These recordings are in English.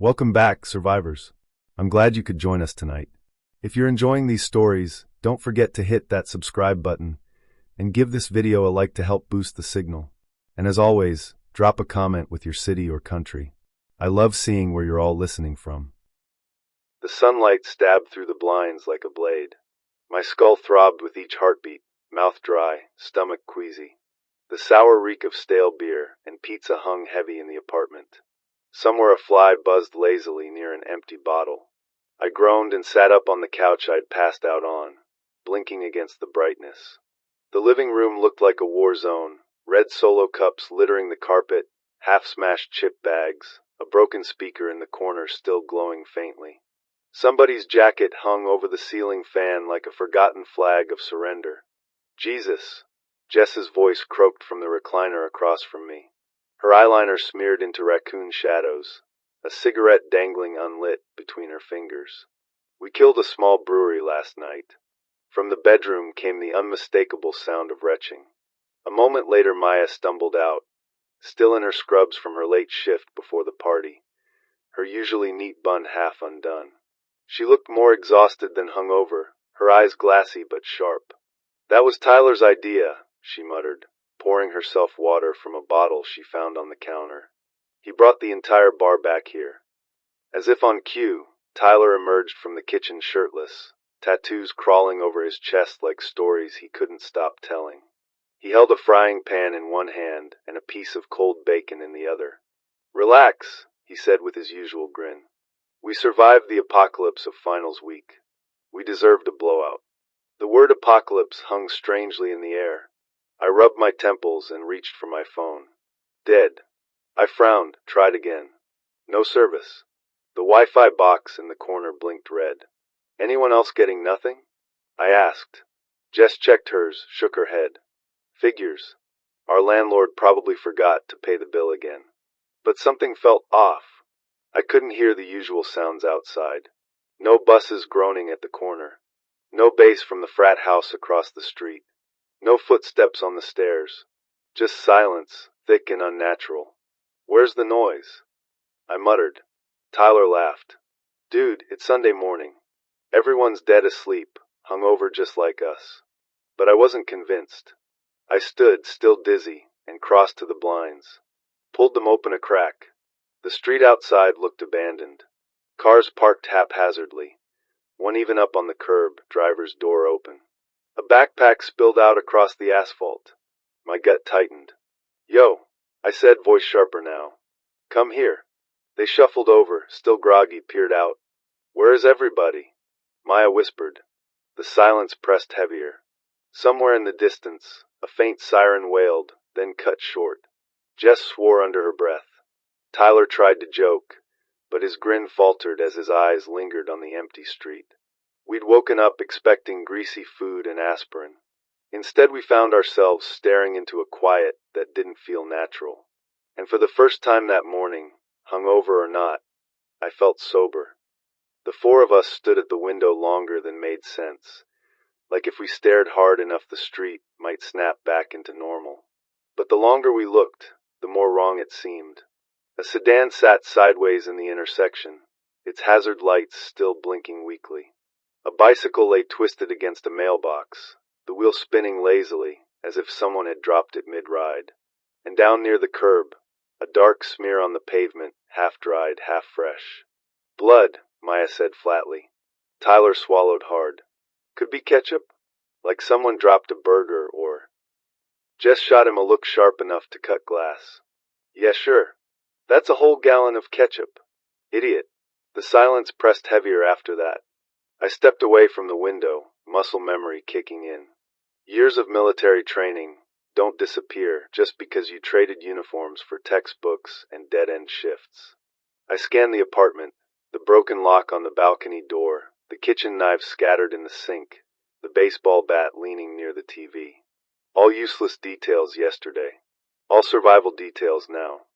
Welcome back, survivors. I'm glad you could join us tonight. If you're enjoying these stories, don't forget to hit that subscribe button and give this video a like to help boost the signal. And as always, drop a comment with your city or country. I love seeing where you're all listening from. The sunlight stabbed through the blinds like a blade. My skull throbbed with each heartbeat, mouth dry, stomach queasy. The sour reek of stale beer and pizza hung heavy in the apartment. Somewhere a fly buzzed lazily near an empty bottle. I groaned and sat up on the couch I'd passed out on, blinking against the brightness. The living room looked like a war zone, red Solo cups littering the carpet, half-smashed chip bags, a broken speaker in the corner still glowing faintly. Somebody's jacket hung over the ceiling fan like a forgotten flag of surrender. Jesus! Jess's voice croaked from the recliner across from me. Her eyeliner smeared into raccoon shadows, a cigarette dangling unlit between her fingers. We killed a small brewery last night. From the bedroom came the unmistakable sound of retching. A moment later Maya stumbled out, still in her scrubs from her late shift before the party, her usually neat bun half undone. She looked more exhausted than hungover, her eyes glassy but sharp. "That was Tyler's idea," she muttered, pouring herself water from a bottle she found on the counter. "He brought the entire bar back here." As if on cue, Tyler emerged from the kitchen shirtless, tattoos crawling over his chest like stories he couldn't stop telling. He held a frying pan in one hand and a piece of cold bacon in the other. "Relax," he said with his usual grin. "We survived the apocalypse of finals week. We deserved a blowout." The word apocalypse hung strangely in the air. I rubbed my temples and reached for my phone. Dead. I frowned, tried again. No service. The Wi-Fi box in the corner blinked red. "Anyone else getting nothing?" I asked. Jess checked hers, shook her head. "Figures. Our landlord probably forgot to pay the bill again." But something felt off. I couldn't hear the usual sounds outside. No buses groaning at the corner. No bass from the frat house across the street. No footsteps on the stairs. Just silence, thick and unnatural. "Where's the noise?" I muttered. Tyler laughed. "Dude, it's Sunday morning. Everyone's dead asleep, hungover just like us." But I wasn't convinced. I stood, still dizzy, and crossed to the blinds. Pulled them open a crack. The street outside looked abandoned. Cars parked haphazardly. One even up on the curb, driver's door open. A backpack spilled out across the asphalt. My gut tightened. "Yo," I said, voice sharper now. "Come here." They shuffled over, still groggy, peered out. "Where is everybody?" Maya whispered. The silence pressed heavier. Somewhere in the distance, a faint siren wailed, then cut short. Jess swore under her breath. Tyler tried to joke, but his grin faltered as his eyes lingered on the empty street. We'd woken up expecting greasy food and aspirin. Instead we found ourselves staring into a quiet that didn't feel natural. And for the first time that morning, hungover or not, I felt sober. The four of us stood at the window longer than made sense, like if we stared hard enough the street might snap back into normal. But the longer we looked, the more wrong it seemed. A sedan sat sideways in the intersection, its hazard lights still blinking weakly. A bicycle lay twisted against a mailbox, the wheel spinning lazily, as if someone had dropped it mid-ride. And down near the curb, a dark smear on the pavement, half-dried, half-fresh. "Blood," Maya said flatly. Tyler swallowed hard. "Could be ketchup? Like someone dropped a burger or—" Jess shot him a look sharp enough to cut glass. "Yeah, sure. That's a whole gallon of ketchup. Idiot." The silence pressed heavier after that. I stepped away from the window, muscle memory kicking in. Years of military training don't disappear just because you traded uniforms for textbooks and dead-end shifts. I scanned the apartment, the broken lock on the balcony door, the kitchen knives scattered in the sink, the baseball bat leaning near the TV. All useless details yesterday. All survival details now.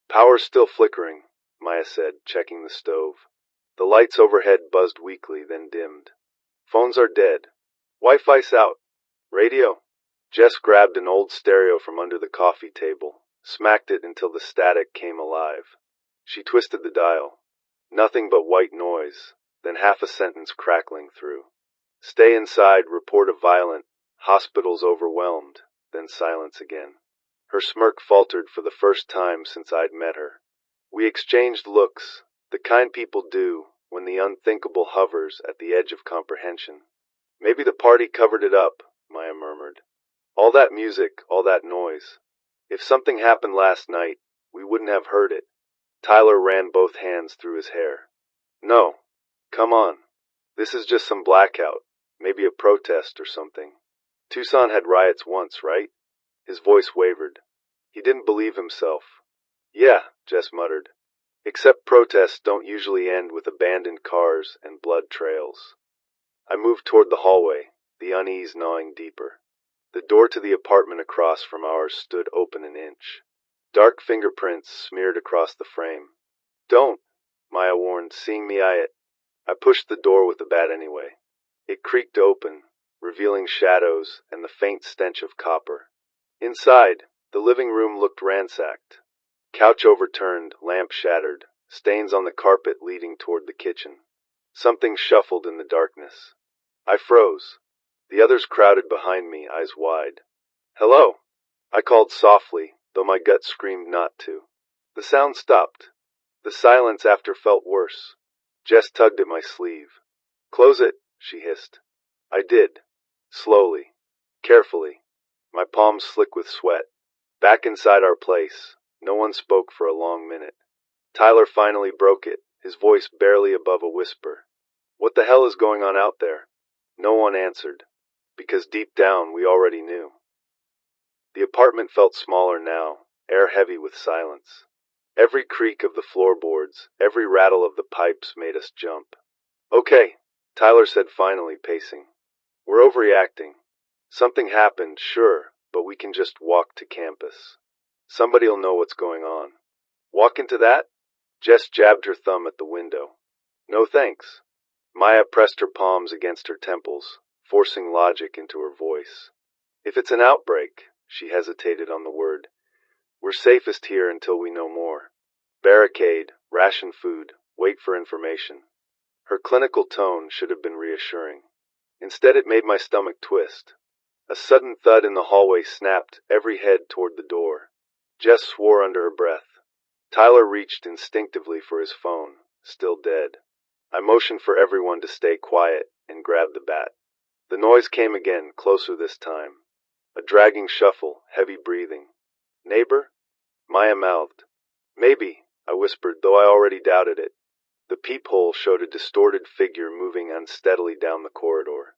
"Power's still flickering," Maya said, checking the stove. The lights overhead buzzed weakly, then dimmed. "Phones are dead. Wi-Fi's out. Radio?" Jess grabbed an old stereo from under the coffee table, smacked it until the static came alive. She twisted the dial. Nothing but white noise, then half a sentence crackling through. Stay inside, report of violent, hospitals overwhelmed, then silence again. Her smirk faltered for the first time since I'd met her. We exchanged looks, the kind people do when the unthinkable hovers at the edge of comprehension. Maybe the party covered it up, Maya murmured. All that music, all that noise. If something happened last night, we wouldn't have heard it. Tyler ran both hands through his hair. No. Come on. This is just some blackout. Maybe a protest or something. Tucson had riots once, right? His voice wavered. He didn't believe himself. Yeah, Jess muttered. Except protests don't usually end with abandoned cars and blood trails. I moved toward the hallway, the unease gnawing deeper. The door to the apartment across from ours stood open an inch. Dark fingerprints smeared across the frame. Don't, Maya warned, seeing me eye it. I pushed the door with the bat anyway. It creaked open, revealing shadows and the faint stench of copper. Inside, the living room looked ransacked. Couch overturned, lamp shattered, stains on the carpet leading toward the kitchen. Something shuffled in the darkness. I froze. The others crowded behind me, eyes wide. Hello, I called softly, though my gut screamed not to. The sound stopped. The silence after felt worse. Jess tugged at my sleeve. Close it, she hissed. I did. Slowly. Carefully. My palms slick with sweat. Back inside our place, no one spoke for a long minute. Tyler finally broke it, his voice barely above a whisper. What the hell is going on out there? No one answered, because deep down we already knew. The apartment felt smaller now, air heavy with silence. Every creak of the floorboards, every rattle of the pipes made us jump. Okay, Tyler said finally, pacing. We're overreacting. Something happened, sure, but we can just walk to campus. Somebody'll know what's going on. Walk into that? Jess jabbed her thumb at the window. No thanks. Maya pressed her palms against her temples, forcing logic into her voice. If it's an outbreak, she hesitated on the word, we're safest here until we know more. Barricade, ration food, wait for information. Her clinical tone should have been reassuring. Instead, it made my stomach twist. A sudden thud in the hallway snapped every head toward the door. Jess swore under her breath. Tyler reached instinctively for his phone, still dead. I motioned for everyone to stay quiet and grabbed the bat. The noise came again, closer this time. A dragging shuffle, heavy breathing. Neighbor? Maya mouthed. Maybe, I whispered, though I already doubted it. The peephole showed a distorted figure moving unsteadily down the corridor.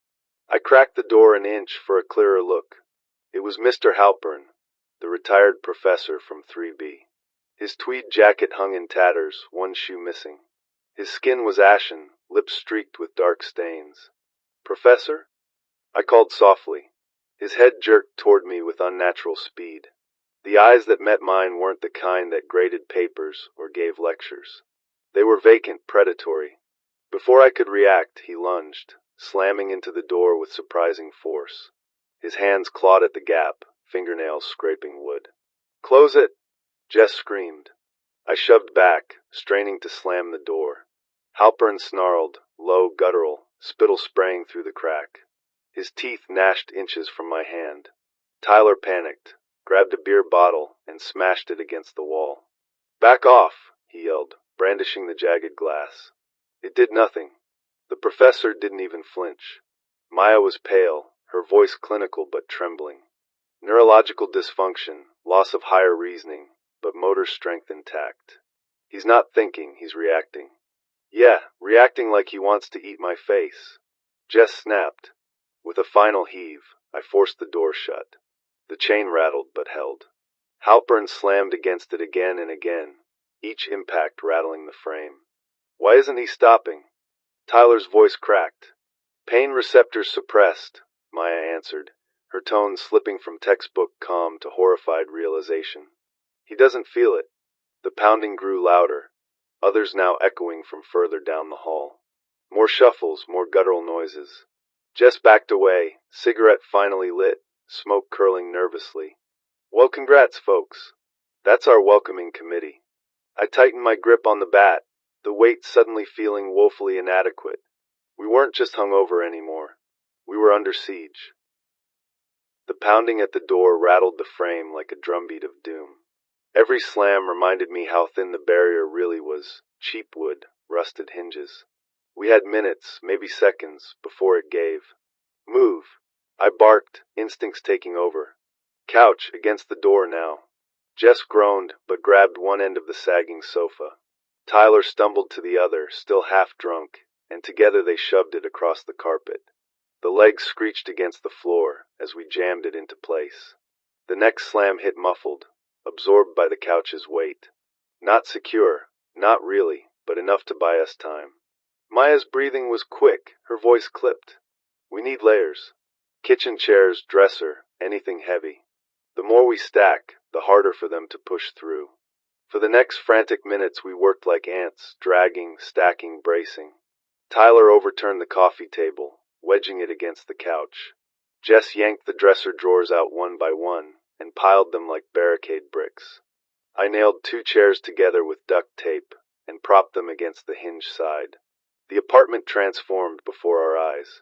I cracked the door an inch for a clearer look. It was Mr. Halpern, the retired professor from 3B. His tweed jacket hung in tatters, one shoe missing. His skin was ashen, lips streaked with dark stains. Professor? I called softly. His head jerked toward me with unnatural speed. The eyes that met mine weren't the kind that graded papers or gave lectures. They were vacant, predatory. Before I could react, he lunged, slamming into the door with surprising force. His hands clawed at the gap, fingernails scraping wood. Close it! Jess screamed. I shoved back, straining to slam the door. Halpern snarled, low, guttural, spittle spraying through the crack. His teeth gnashed inches from my hand. Tyler panicked, grabbed a beer bottle, and smashed it against the wall. Back off, he yelled, brandishing the jagged glass. It did nothing. The professor didn't even flinch. Maya was pale, her voice clinical but trembling. Neurological dysfunction, loss of higher reasoning, but motor strength intact. He's not thinking, he's reacting. Yeah, reacting like he wants to eat my face. Jess snapped. With a final heave, I forced the door shut. The chain rattled but held. Halpern slammed against it again and again, each impact rattling the frame. Why isn't he stopping? Tyler's voice cracked. Pain receptors suppressed, Maya answered, her tone slipping from textbook calm to horrified realization. He doesn't feel it. The pounding grew louder, others now echoing from further down the hall. More shuffles, more guttural noises. Jess backed away, cigarette finally lit, smoke curling nervously. Well, congrats, folks. That's our welcoming committee. I tightened my grip on the bat, the weight suddenly feeling woefully inadequate. We weren't just hungover anymore. We were under siege. The pounding at the door rattled the frame like a drumbeat of doom. Every slam reminded me how thin the barrier really was. Cheap wood, rusted hinges. We had minutes, maybe seconds, before it gave. Move! I barked, instincts taking over. Couch against the door now. Jess groaned, but grabbed one end of the sagging sofa. Tyler stumbled to the other, still half drunk, and together they shoved it across the carpet. The legs screeched against the floor as we jammed it into place. The next slam hit muffled, absorbed by the couch's weight. Not secure, not really, but enough to buy us time. Maya's breathing was quick, her voice clipped. We need layers. Kitchen chairs, dresser, anything heavy. The more we stack, the harder for them to push through. For the next frantic minutes we worked like ants, dragging, stacking, bracing. Tyler overturned the coffee table, wedging it against the couch. Jess yanked the dresser drawers out one by one and piled them like barricade bricks. I nailed 2 chairs together with duct tape and propped them against the hinged side. The apartment transformed before our eyes.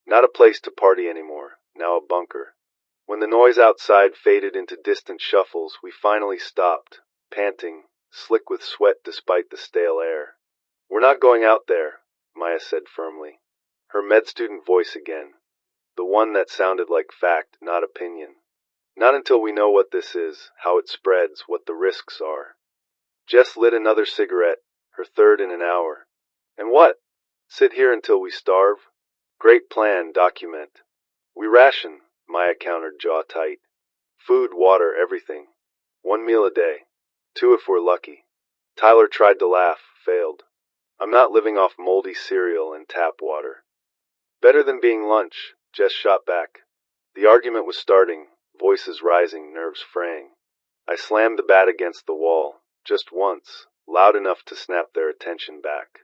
Not a place to party anymore, now a bunker. When the noise outside faded into distant shuffles, we finally stopped, panting, slick with sweat despite the stale air. We're not going out there, Maya said firmly. Her med student voice again, the one that sounded like fact, not opinion. Not until we know what this is, how it spreads, what the risks are. Jess lit another cigarette, her third in an hour. And what? Sit here until we starve? Great plan, document. We ration, Maya countered, jaw tight. Food, water, everything. 1 meal a day. 2 if we're lucky. Tyler tried to laugh, failed. I'm not living off moldy cereal and tap water. Better than being lunch, Jess shot back. The argument was starting, voices rising, nerves fraying. I slammed the bat against the wall, just once, loud enough to snap their attention back.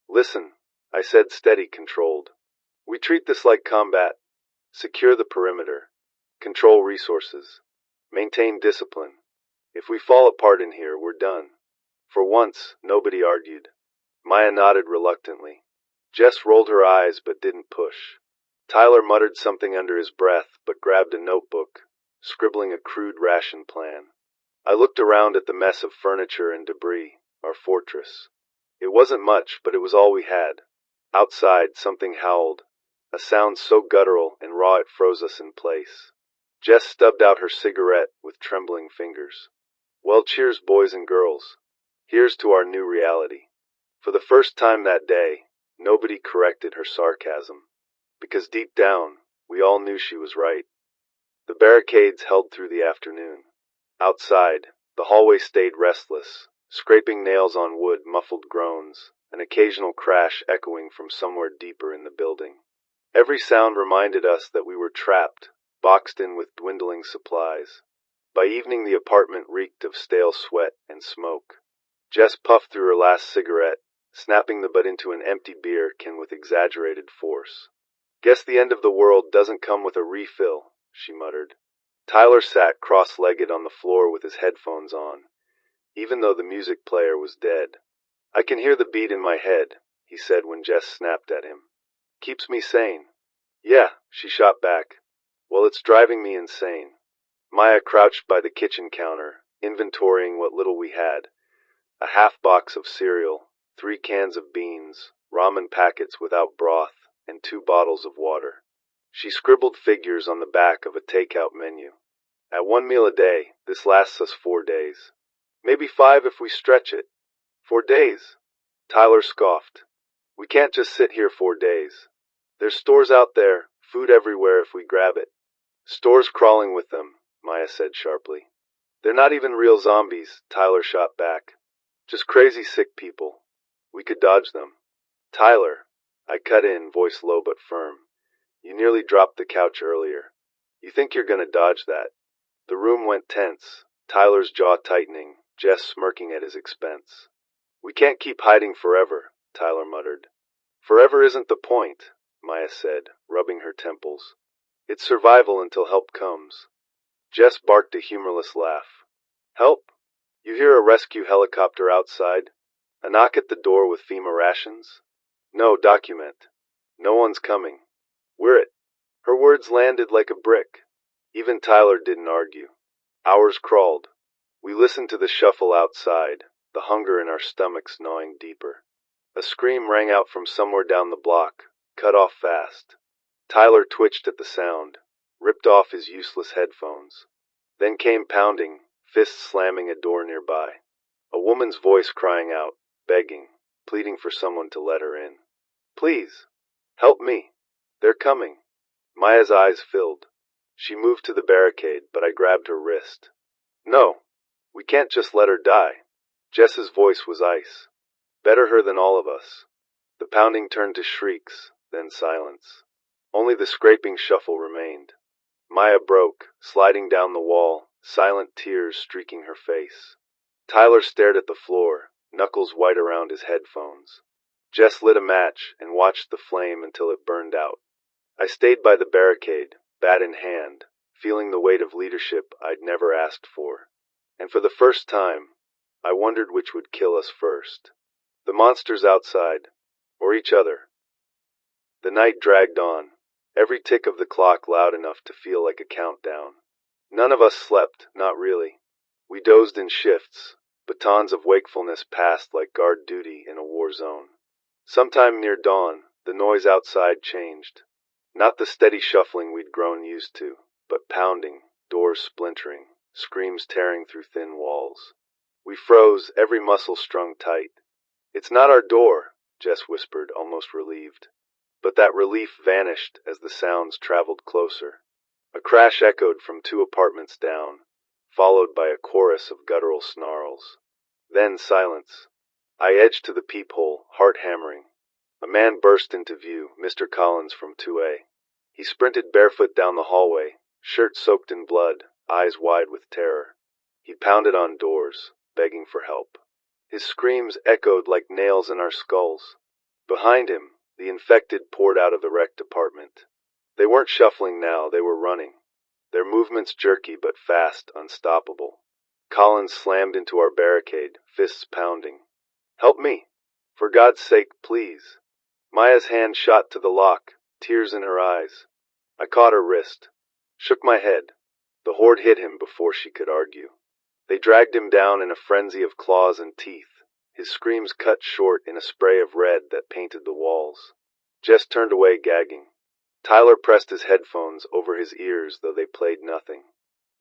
Listen, I said, steady, controlled. We treat this like combat. Secure the perimeter. Control resources. Maintain discipline. If we fall apart in here, we're done. For once, nobody argued. Maya nodded reluctantly. Jess rolled her eyes but didn't push. Tyler muttered something under his breath but grabbed a notebook, scribbling a crude ration plan. I looked around at the mess of furniture and debris, our fortress. It wasn't much, but it was all we had. Outside, something howled, a sound so guttural and raw it froze us in place. Jess stubbed out her cigarette with trembling fingers. Well, cheers, boys and girls. Here's to our new reality. For the first time that day, nobody corrected her sarcasm. Because deep down, we all knew she was right. The barricades held through the afternoon. Outside, the hallway stayed restless, scraping nails on wood, muffled groans, an occasional crash echoing from somewhere deeper in the building. Every sound reminded us that we were trapped, boxed in with dwindling supplies. By evening the apartment reeked of stale sweat and smoke. Jess puffed through her last cigarette, snapping the butt into an empty beer can with exaggerated force. Guess the end of the world doesn't come with a refill, she muttered. Tyler sat cross-legged on the floor with his headphones on, even though the music player was dead. I can hear the beat in my head, he said when Jess snapped at him. Keeps me sane. Yeah, she shot back. Well, it's driving me insane. Maya crouched by the kitchen counter, inventorying what little we had. A half box of cereal, 3 cans of beans, ramen packets without broth, and 2 bottles of water. She scribbled figures on the back of a takeout menu. At 1 meal a day, this lasts us 4 days. Maybe 5 if we stretch it. 4 days? Tyler scoffed. We can't just sit here 4 days. There's stores out there, food everywhere if we grab it. Stores crawling with them, Maya said sharply. They're not even real zombies, Tyler shot back. Just crazy sick people. We could dodge them. Tyler, I cut in, voice low but firm. You nearly dropped the couch earlier. You think you're gonna dodge that? The room went tense, Tyler's jaw tightening, Jess smirking at his expense. We can't keep hiding forever, Tyler muttered. Forever isn't the point, Maya said, rubbing her temples. It's survival until help comes. Jess barked a humorless laugh. Help? You hear a rescue helicopter outside? A knock at the door with FEMA rations? No, document. No one's coming. We're it. Her words landed like a brick. Even Tyler didn't argue. Hours crawled. We listened to the shuffle outside, the hunger in our stomachs gnawing deeper. A scream rang out from somewhere down the block, cut off fast. Tyler twitched at the sound, ripped off his useless headphones. Then came pounding, fists slamming a door nearby. A woman's voice crying out, begging, pleading for someone to let her in. Please, help me. They're coming. Maya's eyes filled. She moved to the barricade, but I grabbed her wrist. No, we can't just let her die. Jess's voice was ice. Better her than all of us. The pounding turned to shrieks, then silence. Only the scraping shuffle remained. Maya broke, sliding down the wall, silent tears streaking her face. Tyler stared at the floor, knuckles white around his headphones. Jess lit a match and watched the flame until it burned out. I stayed by the barricade, bat in hand, feeling the weight of leadership I'd never asked for. And for the first time, I wondered which would kill us first. The monsters outside, or each other. The night dragged on, every tick of the clock loud enough to feel like a countdown. None of us slept, not really. We dozed in shifts, batons of wakefulness passed like guard duty in a war zone. Sometime near dawn, the noise outside changed. Not the steady shuffling we'd grown used to, but pounding, doors splintering, screams tearing through thin walls. We froze, every muscle strung tight. It's not our door, Jess whispered, almost relieved. But that relief vanished as the sounds traveled closer. A crash echoed from 2 apartments down, followed by a chorus of guttural snarls. Then silence. I edged to the peephole, heart hammering. A man burst into view, Mr. Collins from 2A. He sprinted barefoot down the hallway, shirt soaked in blood, eyes wide with terror. He pounded on doors, begging for help. His screams echoed like nails in our skulls. Behind him, the infected poured out of the wrecked apartment. They weren't shuffling now, they were running. Their movements jerky but fast, unstoppable. Collins slammed into our barricade, fists pounding. Help me! For God's sake, please! Maya's hand shot to the lock, tears in her eyes. I caught her wrist, shook my head. The horde hit him before she could argue. They dragged him down in a frenzy of claws and teeth, his screams cut short in a spray of red that painted the walls. Jess turned away gagging. Tyler pressed his headphones over his ears, though they played nothing.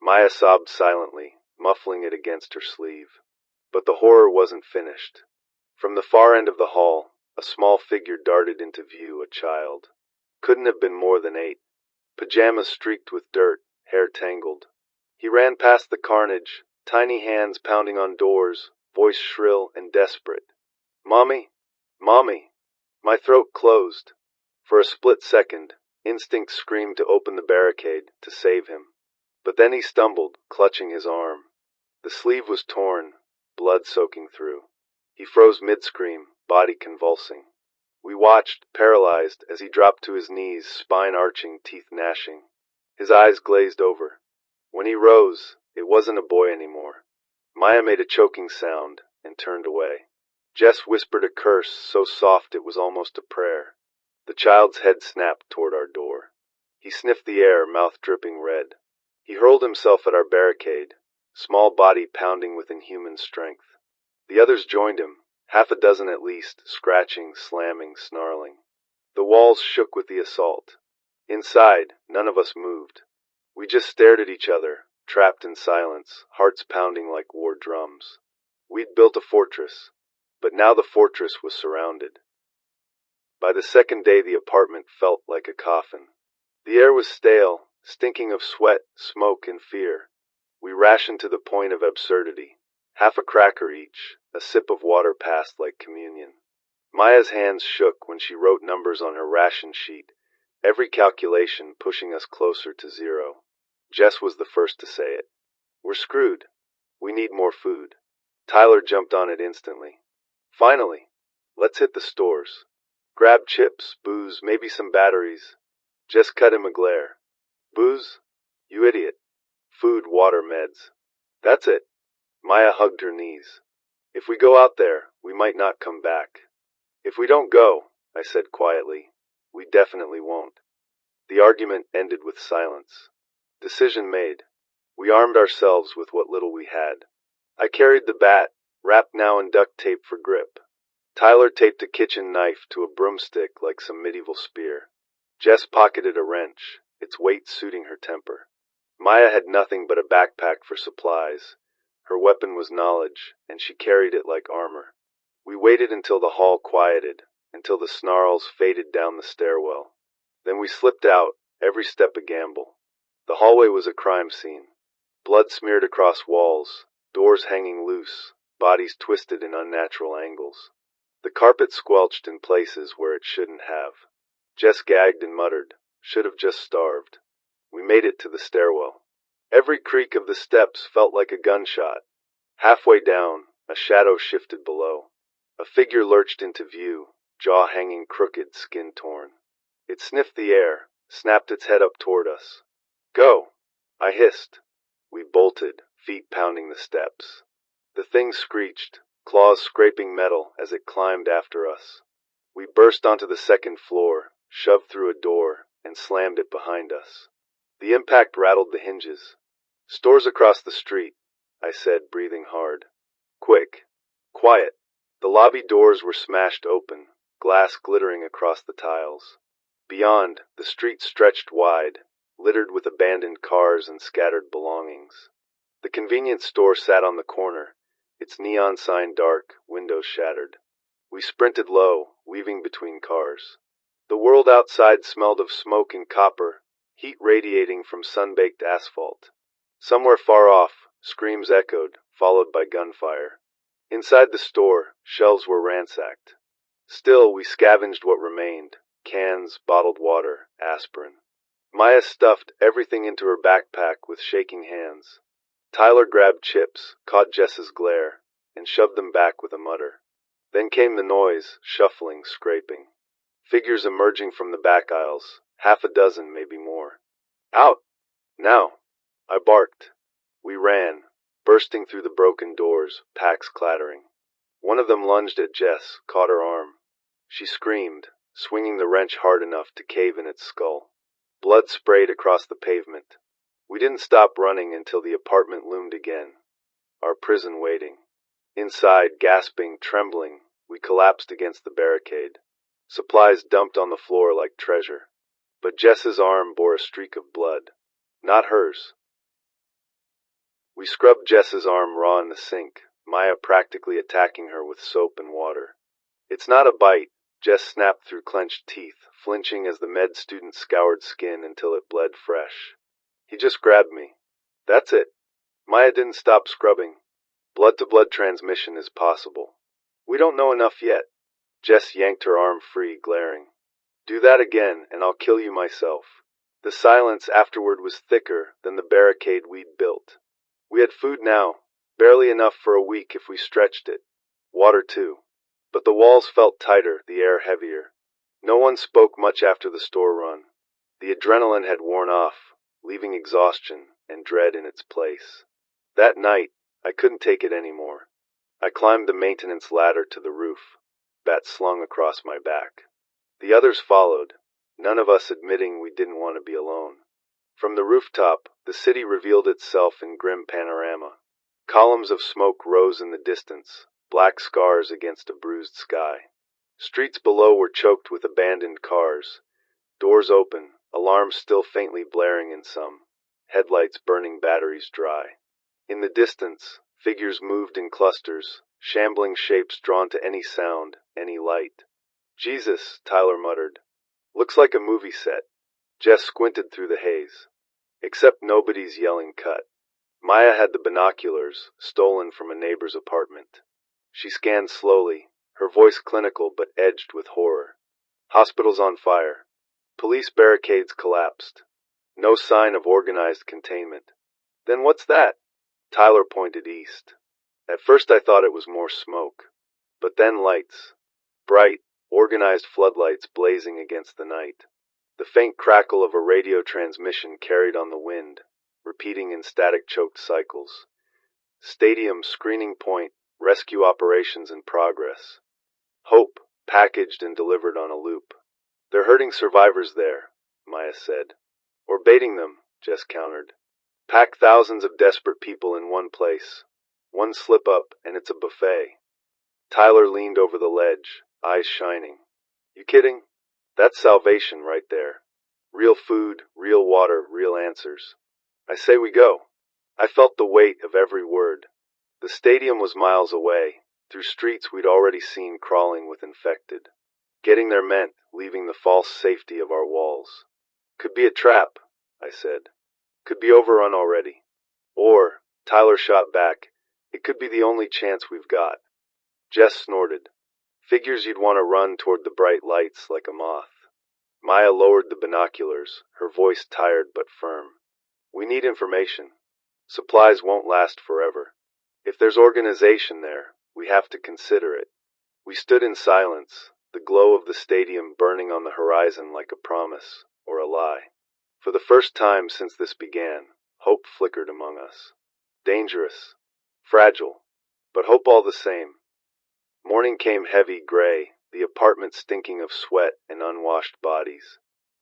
Maya sobbed silently, muffling it against her sleeve. But the horror wasn't finished. From the far end of the hall, a small figure darted into view, a child. Couldn't have been more than 8. Pajamas streaked with dirt, hair tangled. He ran past the carnage, tiny hands pounding on doors, voice shrill and desperate. Mommy! Mommy! My throat closed. For a split second, instinct screamed to open the barricade, to save him. But then he stumbled, clutching his arm. The sleeve was torn, blood soaking through. He froze mid-scream, body convulsing. We watched, paralyzed, as he dropped to his knees, spine arching, teeth gnashing. His eyes glazed over. When he rose, it wasn't a boy anymore. Maya made a choking sound and turned away. Jess whispered a curse so soft it was almost a prayer. The child's head snapped toward our door. He sniffed the air, mouth dripping red. He hurled himself at our barricade, small body pounding with inhuman strength. The others joined him, half a dozen at least, scratching, slamming, snarling. The walls shook with the assault. Inside, none of us moved. We just stared at each other, trapped in silence, hearts pounding like war drums. We'd built a fortress, but now the fortress was surrounded. By the second day, the apartment felt like a coffin. The air was stale, stinking of sweat, smoke, and fear. We rationed to the point of absurdity. Half a cracker each, a sip of water passed like communion. Maya's hands shook when she wrote numbers on her ration sheet, every calculation pushing us closer to 0. Jess was the first to say it. We're screwed. We need more food. Tyler jumped on it instantly. Finally, let's hit the stores. Grab chips, booze, maybe some batteries. Jess cut him a glare. Booze? You idiot. Food, water, meds. That's it. Maya hugged her knees. If we go out there, we might not come back. If we don't go, I said quietly, we definitely won't. The argument ended with silence. Decision made. We armed ourselves with what little we had. I carried the bat, wrapped now in duct tape for grip. Tyler taped a kitchen knife to a broomstick like some medieval spear. Jess pocketed a wrench, its weight suiting her temper. Maya had nothing but a backpack for supplies. Her weapon was knowledge, and she carried it like armor. We waited until the hall quieted, until the snarls faded down the stairwell. Then we slipped out, every step a gamble. The hallway was a crime scene. Blood smeared across walls, doors hanging loose, bodies twisted in unnatural angles. The carpet squelched in places where it shouldn't have. Jess gagged and muttered, should have just starved. We made it to the stairwell. Every creak of the steps felt like a gunshot. Halfway down, a shadow shifted below. A figure lurched into view, jaw hanging crooked, skin torn. It sniffed the air, snapped its head up toward us. Go! I hissed. We bolted, feet pounding the steps. The thing screeched, claws scraping metal as it climbed after us. We burst onto the second floor, shoved through a door, and slammed it behind us. The impact rattled the hinges. Stores across the street, I said, breathing hard. Quick. Quiet. The lobby doors were smashed open, glass glittering across the tiles. Beyond, the street stretched wide, littered with abandoned cars and scattered belongings. The convenience store sat on the corner, its neon sign dark, windows shattered. We sprinted low, weaving between cars. The world outside smelled of smoke and copper, heat radiating from sun-baked asphalt. Somewhere far off, screams echoed, followed by gunfire. Inside the store, shelves were ransacked. Still, we scavenged what remained: cans, bottled water, aspirin. Maya stuffed everything into her backpack with shaking hands. Tyler grabbed chips, caught Jess's glare, and shoved them back with a mutter. Then came the noise, shuffling, scraping. Figures emerging from the back aisles, half a dozen, maybe more. Out! Now! I barked. We ran, bursting through the broken doors, packs clattering. One of them lunged at Jess, caught her arm. She screamed, swinging the wrench hard enough to cave in its skull. Blood sprayed across the pavement. We didn't stop running until the apartment loomed again. Our prison waiting. Inside, gasping, trembling, we collapsed against the barricade. Supplies dumped on the floor like treasure. But Jess's arm bore a streak of blood. Not hers. We scrubbed Jess's arm raw in the sink, Maya practically attacking her with soap and water. It's not a bite, Jess snapped through clenched teeth, flinching as the med student scoured skin until it bled fresh. He just grabbed me. That's it. Maya didn't stop scrubbing. Blood-to-blood transmission is possible. We don't know enough yet. Jess yanked her arm free, glaring. Do that again, and I'll kill you myself. The silence afterward was thicker than the barricade we'd built. We had food now, barely enough for a week if we stretched it. Water too. But the walls felt tighter, the air heavier. No one spoke much after the store run. The adrenaline had worn off, leaving exhaustion and dread in its place. That night, I couldn't take it anymore. I climbed the maintenance ladder to the roof, bat slung across my back. The others followed, none of us admitting we didn't want to be alone. From the rooftop, the city revealed itself in grim panorama. Columns of smoke rose in the distance, black scars against a bruised sky. Streets below were choked with abandoned cars. Doors open, alarms still faintly blaring in some, headlights burning batteries dry. In the distance, figures moved in clusters, shambling shapes drawn to any sound, any light. Jesus, Tyler muttered. Looks like a movie set. Jess squinted through the haze. Except nobody's yelling cut. Maya had the binoculars, stolen from a neighbor's apartment. She scanned slowly, her voice clinical but edged with horror. Hospitals on fire. Police barricades collapsed. No sign of organized containment. Then what's that? Tyler pointed east. At first I thought it was more smoke. But then lights. Bright, organized floodlights blazing against the night. The faint crackle of a radio transmission carried on the wind, repeating in static-choked cycles. Stadium, screening point, Rescue operations in progress. Hope, packaged and delivered on a loop. They're hurting survivors there, Maya said. Or baiting them, Jess countered. Pack thousands of desperate people in one place. One slip up, and it's a buffet. Tyler leaned over the ledge, eyes shining. You kidding? That's salvation right there. Real food, real water, real answers. I say we go. I felt the weight of every word. The stadium was miles away, through streets we'd already seen crawling with infected. Getting there meant leaving the false safety of our walls. Could be a trap, I said. Could be overrun already. Or, Tyler shot back, it could be the only chance we've got. Jess snorted. Figures you'd want to run toward the bright lights like a moth. Maya lowered the binoculars, her voice tired but firm. We need information. Supplies won't last forever. If there's organization there, we have to consider it. We stood in silence, the glow of the stadium burning on the horizon like a promise, or a lie. For the first time since this began, hope flickered among us. Dangerous. Fragile. But hope all the same. Morning came heavy, gray, the apartment stinking of sweat and unwashed bodies.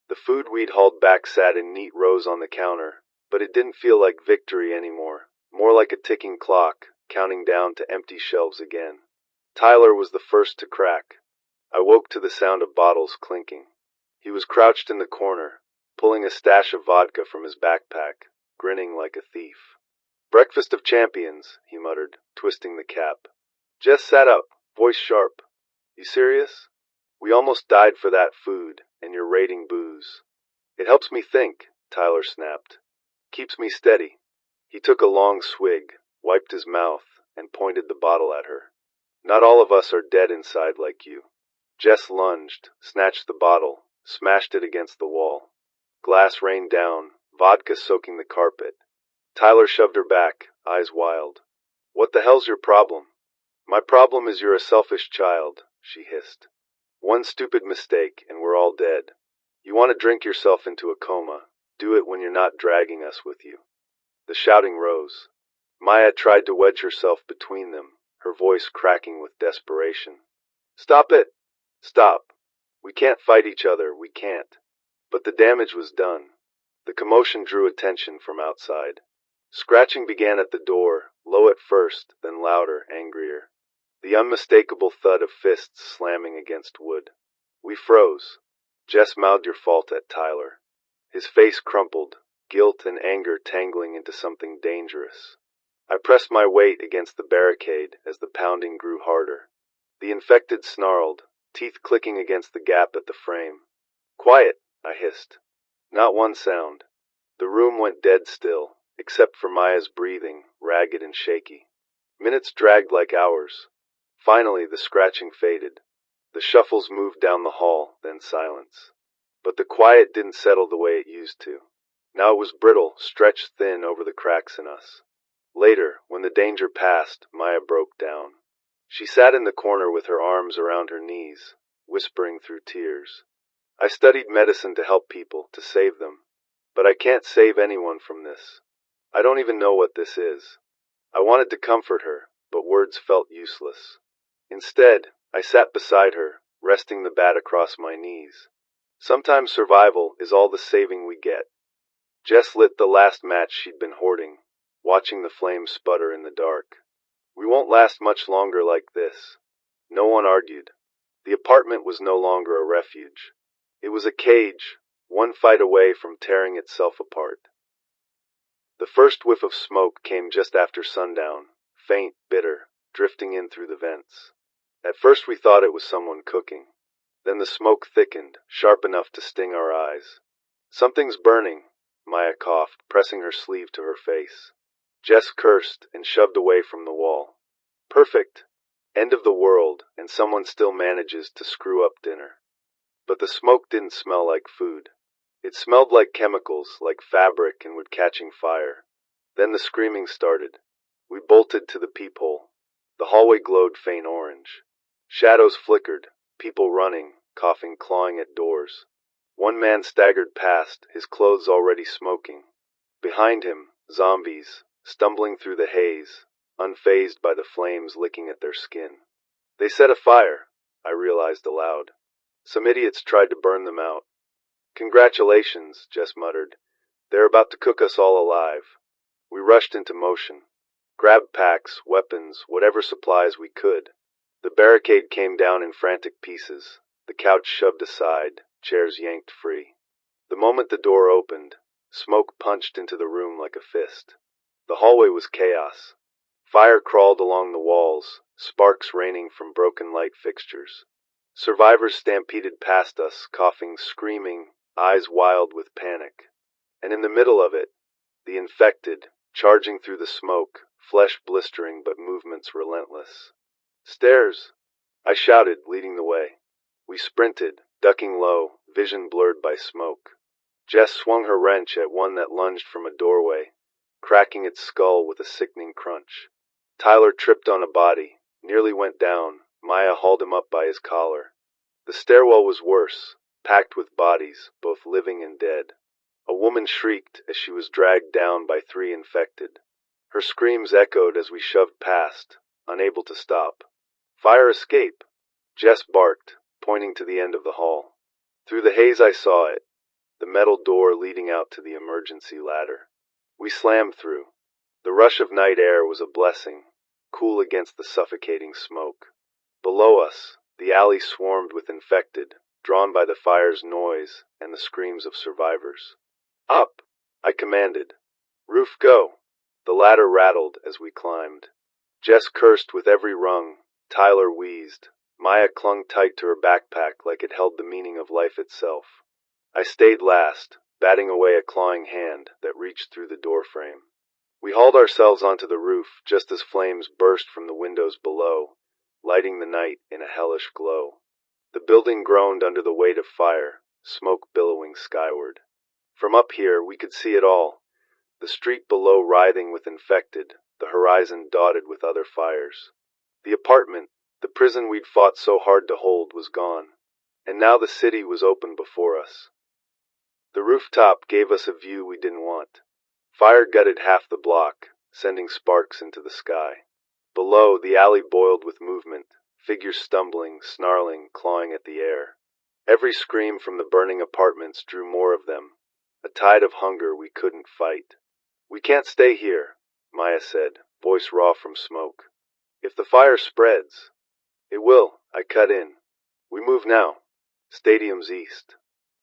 The food we'd hauled back sat in neat rows on the counter, but it didn't feel like victory anymore, more like a ticking clock, counting down to empty shelves again. Tyler was the first to crack. I woke to the sound of bottles clinking. He was crouched in the corner, pulling a stash of vodka from his backpack, grinning like a thief. Breakfast of champions, he muttered, twisting the cap. Jess sat up, voice sharp. You serious? We almost died for that food, and you're raiding booze. It helps me think, Tyler snapped. Keeps me steady. He took a long swig, wiped his mouth, and pointed the bottle at her. Not all of us are dead inside like you. Jess lunged, snatched the bottle, smashed it against the wall. Glass rained down, vodka soaking the carpet. Tyler shoved her back, eyes wild. What the hell's your problem? My problem is you're a selfish child, she hissed. One stupid mistake and we're all dead. You want to drink yourself into a coma. Do it when you're not dragging us with you. The shouting rose. Maya tried to wedge herself between them, her voice cracking with desperation. Stop it! Stop. We can't fight each other, we can't. But the damage was done. The commotion drew attention from outside. Scratching began at the door, low at first, then louder, angrier. The unmistakable thud of fists slamming against wood. We froze. Jess mouthed your fault at Tyler. His face crumpled, guilt and anger tangling into something dangerous. I pressed my weight against the barricade as the pounding grew harder. The infected snarled, teeth clicking against the gap at the frame. Quiet, I hissed. Not one sound. The room went dead still, except for Maya's breathing, ragged and shaky. Minutes dragged like hours. Finally, the scratching faded. The shuffles moved down the hall, then silence. But the quiet didn't settle the way it used to. Now it was brittle, stretched thin over the cracks in us. Later, when the danger passed, Maya broke down. She sat in the corner with her arms around her knees, whispering through tears. I studied medicine to help people, to save them. But I can't save anyone from this. I don't even know what this is. I wanted to comfort her, but words felt useless. Instead, I sat beside her, resting the bat across my knees. Sometimes survival is all the saving we get. Jess lit the last match she'd been hoarding, watching the flames sputter in the dark. We won't last much longer like this. No one argued. The apartment was no longer a refuge. It was a cage, one fight away from tearing itself apart. The first whiff of smoke came just after sundown, faint, bitter, drifting in through the vents. At first we thought it was someone cooking. Then the smoke thickened, sharp enough to sting our eyes. Something's burning, Maya coughed, pressing her sleeve to her face. Jess cursed and shoved away from the wall. Perfect. End of the world, and someone still manages to screw up dinner. But the smoke didn't smell like food. It smelled like chemicals, like fabric and wood catching fire. Then the screaming started. We bolted to the peephole. The hallway glowed faint orange. Shadows flickered, people running, coughing, clawing at doors. One man staggered past, his clothes already smoking. Behind him, zombies, stumbling through the haze, unfazed by the flames licking at their skin. They set a fire, I realized aloud. Some idiots tried to burn them out. Congratulations, Jess muttered. They're about to cook us all alive. We rushed into motion. Grabbed packs, weapons, whatever supplies we could. The barricade came down in frantic pieces. The couch shoved aside, chairs yanked free. The moment the door opened, smoke punched into the room like a fist. The hallway was chaos. Fire crawled along the walls, sparks raining from broken light fixtures. Survivors stampeded past us, coughing, screaming, eyes wild with panic. And in the middle of it, the infected, charging through the smoke, flesh blistering but movements relentless. Stairs! I shouted, leading the way. We sprinted, ducking low, vision blurred by smoke. Jess swung her wrench at one that lunged from a doorway, cracking its skull with a sickening crunch. Tyler tripped on a body, nearly went down. Maya hauled him up by his collar. The stairwell was worse, packed with bodies, both living and dead. A woman shrieked as she was dragged down by 3 infected. Her screams echoed as we shoved past, unable to stop. Fire escape! Jess barked, pointing to the end of the hall. Through the haze I saw it, the metal door leading out to the emergency ladder. We slammed through. The rush of night air was a blessing, cool against the suffocating smoke. Below us, the alley swarmed with infected, drawn by the fire's noise and the screams of survivors. Up! I commanded. Roof, go! The ladder rattled as we climbed. Jess cursed with every rung. Tyler wheezed. Maya clung tight to her backpack like it held the meaning of life itself. I stayed last, batting away a clawing hand that reached through the doorframe. We hauled ourselves onto the roof just as flames burst from the windows below, lighting the night in a hellish glow. The building groaned under the weight of fire, smoke billowing skyward. From up here we could see it all, the street below writhing with infected, the horizon dotted with other fires. The apartment, the prison we'd fought so hard to hold, was gone, and now the city was open before us. The rooftop gave us a view we didn't want. Fire gutted half the block, sending sparks into the sky. Below, the alley boiled with movement, figures stumbling, snarling, clawing at the air. Every scream from the burning apartments drew more of them, a tide of hunger we couldn't fight. We can't stay here, Maya said, voice raw from smoke. If the fire spreads, it will, I cut in. We move now. Stadium's east.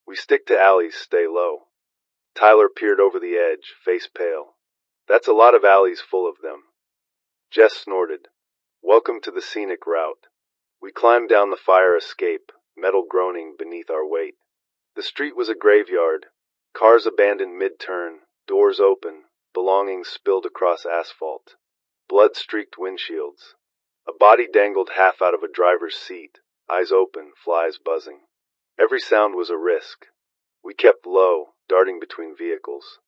We stick to alleys, stay low. Tyler peered over the edge, face pale. That's a lot of alleys full of them. Jess snorted. Welcome to the scenic route. We climbed down the fire escape, metal groaning beneath our weight. The street was a graveyard. Cars abandoned mid-turn, doors open, belongings spilled across asphalt. Blood-streaked windshields. A body dangled half out of a driver's seat, eyes open, flies buzzing. Every sound was a risk. We kept low, darting between vehicles.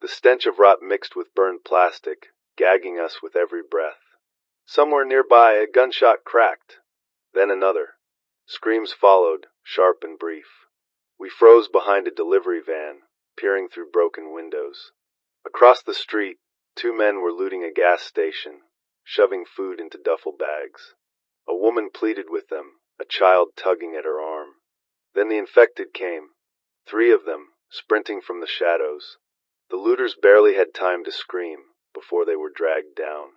The stench of rot mixed with burned plastic, gagging us with every breath. Somewhere nearby, a gunshot cracked. Then another. Screams followed, sharp and brief. We froze behind a delivery van, peering through broken windows. Across the street, 2 men were looting a gas station, shoving food into duffel bags. A woman pleaded with them, a child tugging at her arm. Then the infected came. 3 of them, sprinting from the shadows. The looters barely had time to scream before they were dragged down.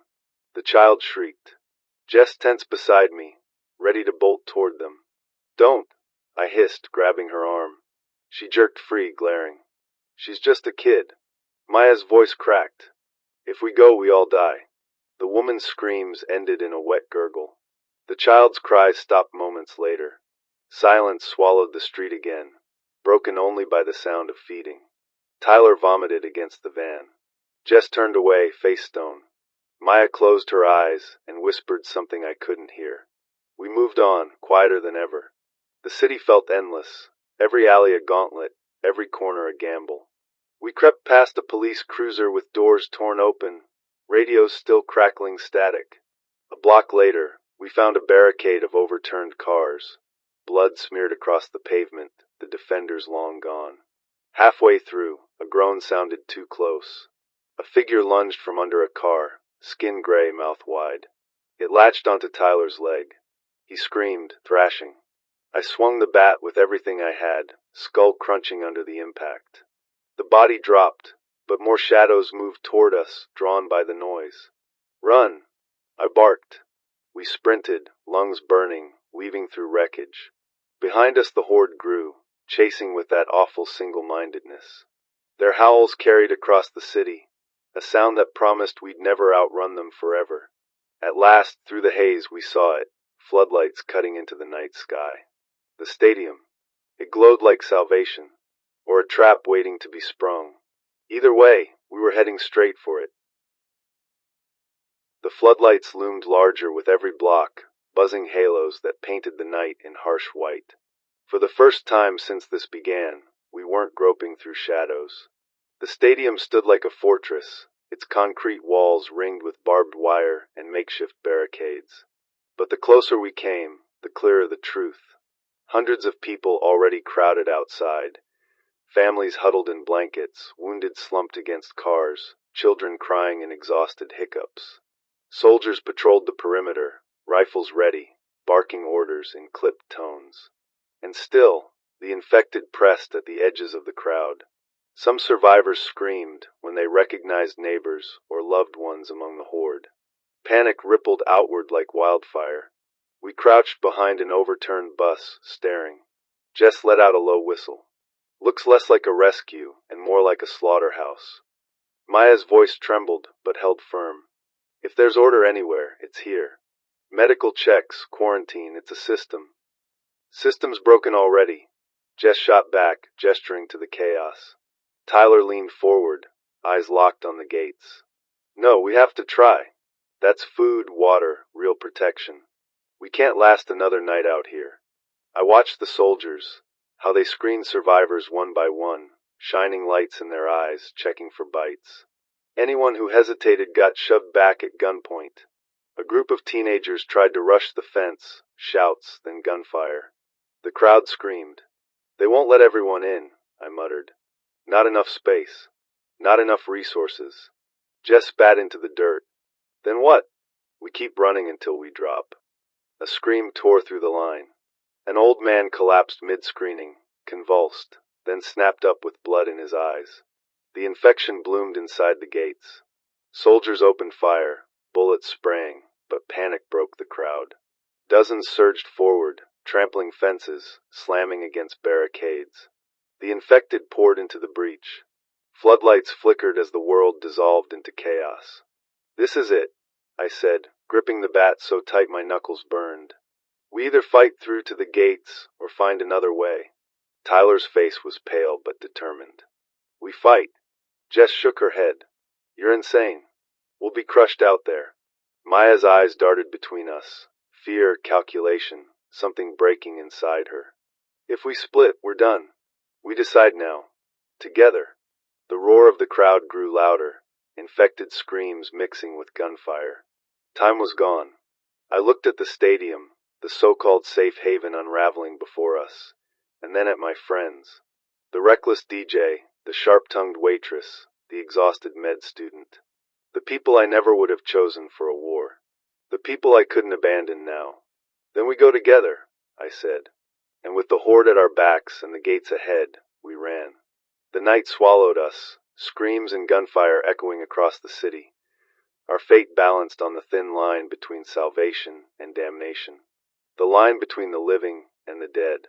The child shrieked. Jess tensed beside me, ready to bolt toward them. Don't, I hissed, grabbing her arm. She jerked free, glaring. She's just a kid. Maya's voice cracked. If we go, we all die. The woman's screams ended in a wet gurgle. The child's cries stopped moments later. Silence swallowed the street again, broken only by the sound of feeding. Tyler vomited against the van. Jess turned away, face stone. Maya closed her eyes and whispered something I couldn't hear. We moved on, quieter than ever. The city felt endless, every alley a gauntlet, every corner a gamble. We crept past a police cruiser with doors torn open, radios still crackling static. A block later, we found a barricade of overturned cars, blood smeared across the pavement, the defenders long gone. Halfway through, a groan sounded too close. A figure lunged from under a car, skin gray, mouth wide. It latched onto Tyler's leg. He screamed, thrashing. I swung the bat with everything I had, skull crunching under the impact. The body dropped, but more shadows moved toward us, drawn by the noise. "Run!" I barked. We sprinted, lungs burning, weaving through wreckage. Behind us the horde grew, chasing with that awful single-mindedness. Their howls carried across the city, a sound that promised we'd never outrun them forever. At last, through the haze, we saw it, floodlights cutting into the night sky. The stadium. It glowed like salvation, or a trap waiting to be sprung. Either way, we were heading straight for it. The floodlights loomed larger with every block, buzzing halos that painted the night in harsh white. For the first time since this began, we weren't groping through shadows. The stadium stood like a fortress, its concrete walls ringed with barbed wire and makeshift barricades. But the closer we came, the clearer the truth. Hundreds of people already crowded outside. Families huddled in blankets, wounded slumped against cars, children crying in exhausted hiccups. Soldiers patrolled the perimeter, rifles ready, barking orders in clipped tones. And still, the infected pressed at the edges of the crowd. Some survivors screamed when they recognized neighbors or loved ones among the horde. Panic rippled outward like wildfire. We crouched behind an overturned bus, staring. Jess let out a low whistle. "Looks less like a rescue and more like a slaughterhouse." Maya's voice trembled but held firm. "If there's order anywhere, it's here. Medical checks, quarantine, it's a system." "System's broken already," Jess shot back, gesturing to the chaos. Tyler leaned forward, eyes locked on the gates. "No, we have to try. That's food, water, real protection. We can't last another night out here." I watched the soldiers, how they screened survivors one by one, shining lights in their eyes, checking for bites. Anyone who hesitated got shoved back at gunpoint. A group of teenagers tried to rush the fence, shouts, then gunfire. The crowd screamed. "They won't let everyone in," I muttered. "Not enough space. Not enough resources." Jess spat into the dirt. "Then what?" "We keep running until we drop." A scream tore through the line. An old man collapsed mid-screening, convulsed, then snapped up with blood in his eyes. The infection bloomed inside the gates. Soldiers opened fire, bullets sprang, but panic broke the crowd. Dozens surged forward, trampling fences, slamming against barricades. The infected poured into the breach. Floodlights flickered as the world dissolved into chaos. "This is it," I said, gripping the bat so tight my knuckles burned. "We either fight through to the gates or find another way." Tyler's face was pale but determined. "We fight." Jess shook her head. "You're insane. We'll be crushed out there." Maya's eyes darted between us. Fear, calculation, something breaking inside her. "If we split, we're done. We decide now. Together." The roar of the crowd grew louder, infected screams mixing with gunfire. Time was gone. I looked at the stadium, the so-called safe haven unraveling before us, and then at my friends. The reckless DJ, the sharp-tongued waitress, the exhausted med student. The people I never would have chosen for a war. The people I couldn't abandon now. "Then we go together," I said. And with the horde at our backs and the gates ahead, we ran. The night swallowed us, screams and gunfire echoing across the city. Our fate balanced on the thin line between salvation and damnation. The line between the living and the dead.